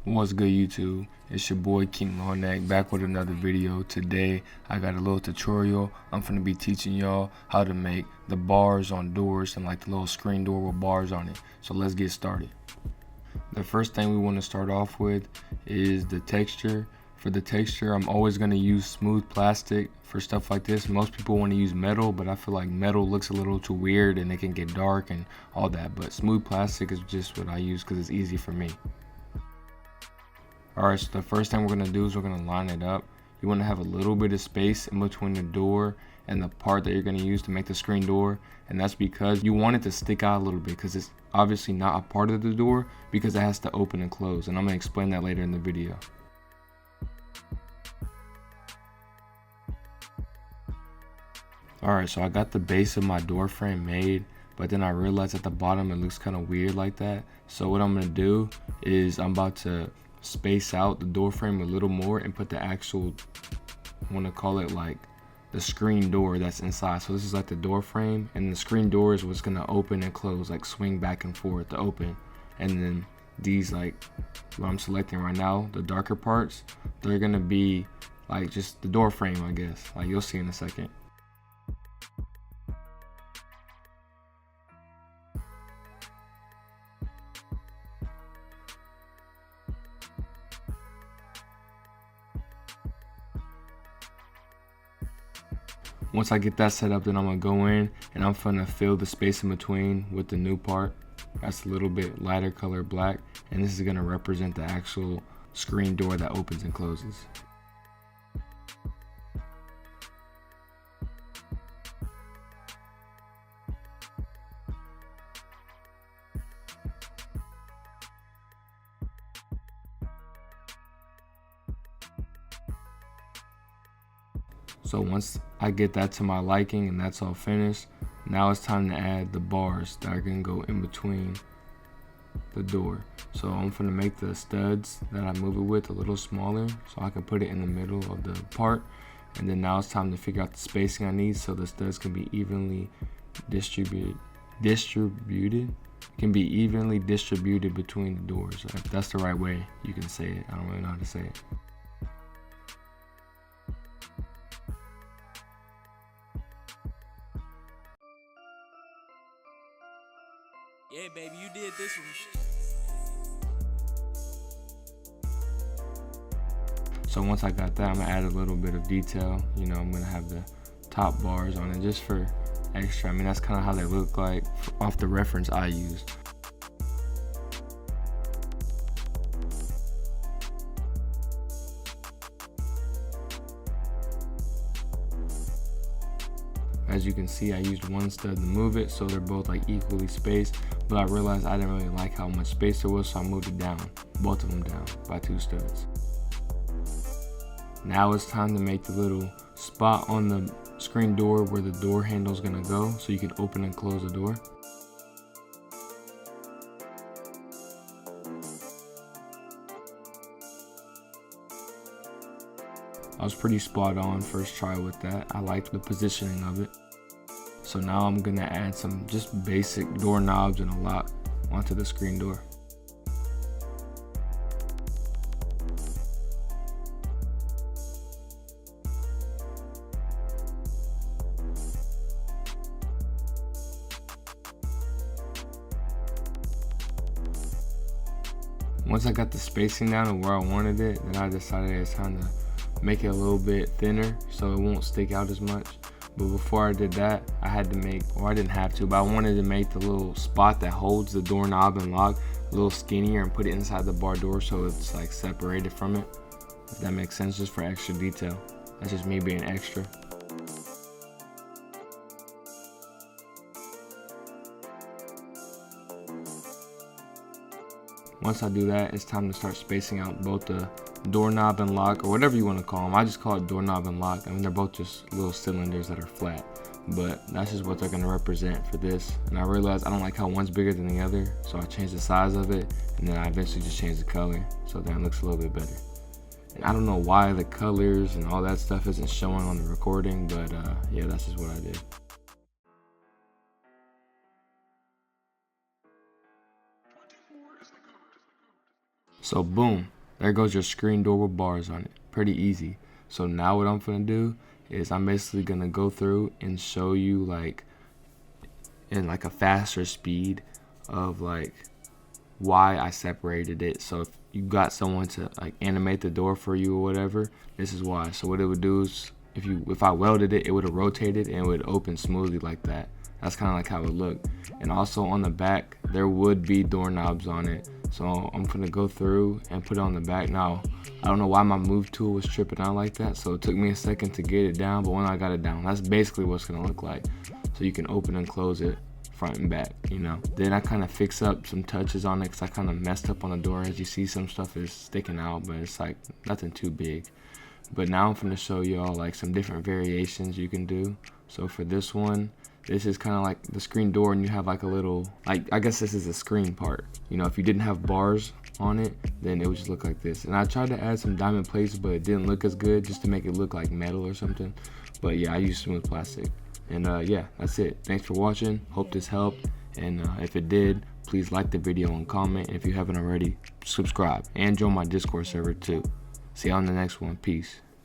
What's good, YouTube? It's your boy King Longneck back with another video. Today I got a little tutorial. I'm gonna be teaching y'all how to make the bars on doors and like the little screen door with bars on it. So let's get started. The first thing we want to start off with is the texture. For the texture, I'm always going to use smooth plastic for stuff like this. Most people want to use metal, but I feel like metal looks a little too weird and it can get dark and all that. But smooth plastic is just what I use because it's easy for me. Alright, so the first thing we're going to do is we're going to line it up. You want to have a little bit of space in between the door and the part that you're going to use to make the screen door, and that's because you want it to stick out a little bit because it's obviously not a part of the door because it has to open and close, and I'm going to explain that later in the video. Alright, so I got the base of my door frame made, but then I realized at the bottom it looks kind of weird like that. So what I'm going to do is I'm about to space out the door frame a little more and put the actual, I want to call it like the screen door that's inside. So this is like the door frame, and the screen door is what's going to open and close, like swing back and forth to open. And then these, like what I'm selecting right now, the darker parts, they're going to be like just the door frame, I guess, like you'll see in a second. Once I get that set up, then I'm gonna go in and I'm gonna fill the space in between with the new part. That's a little bit lighter color black, and this is gonna represent the actual screen door that opens and closes. So once I get that to my liking and that's all finished, now it's time to add the bars that are gonna go in between the door. So I'm gonna make the studs that I move it with a little smaller so I can put it in the middle of the part. And then now it's time to figure out the spacing I need so the studs can be evenly distributed between the doors. If that's the right way you can say it. I don't really know how to say it. Yeah, baby, you did this one. So once I got that, I'm gonna add a little bit of detail. You know, I'm gonna have the top bars on it just for extra. I mean, that's kind of how they look like off the reference I used. As you can see, I used one stud to move it, so they're both like equally spaced, but I realized I didn't really like how much space there was, so I moved it down, both of them down by 2 studs. Now it's time to make the little spot on the screen door where the door handle is gonna go, so you can open and close the door. I was pretty spot on first try with that. I liked the positioning of it. So now I'm gonna add some just basic doorknobs and a lock onto the screen door. Once I got the spacing down and where I wanted it, then I decided it's time to make it a little bit thinner so it won't stick out as much. But before I did that, I had to make, or I didn't have to, but I wanted to make the little spot that holds the doorknob and lock a little skinnier and put it inside the bar door so it's like separated from it. If that makes sense, just for extra detail. That's just me being extra. Once I do that, it's time to start spacing out both the doorknob and lock, or whatever you want to call them. I just call it doorknob and lock. I mean, they're both just little cylinders that are flat, but that's just what they're going to represent for this. And I realized I don't like how one's bigger than the other, so I changed the size of it, and then I eventually just changed the color, so then it looks a little bit better. And I don't know why the colors and all that stuff isn't showing on the recording, but yeah, that's just what I did. So boom, there goes your screen door with bars on it. Pretty easy. So now what I'm gonna do is I'm basically gonna go through and show you like in like a faster speed of like why I separated it. So if you got someone to like animate the door for you or whatever, this is why. So what it would do is if I welded it, it would have rotated and it would open smoothly like that. That's kind of like how it looked. And also on the back, there would be doorknobs on it. So I'm gonna go through and put it on the back. Now, I don't know why my move tool was tripping out like that. So it took me a second to get it down, but when I got it down, that's basically what it's gonna look like. So you can open and close it front and back, you know. Then I kind of fix up some touches on it because I kind of messed up on the door. As you see, some stuff is sticking out, but it's like nothing too big. But now I'm gonna show y'all like some different variations you can do. So for this one, this is kind of like the screen door, and you have like a little, like, I guess this is the screen part. You know, if you didn't have bars on it, then it would just look like this. And I tried to add some diamond plates, but it didn't look as good, just to make it look like metal or something. But yeah, I used smooth plastic. And yeah, that's it. Thanks for watching. Hope this helped. And if it did, please like the video and comment. And if you haven't already, subscribe and join my Discord server too. See you on the next one. Peace.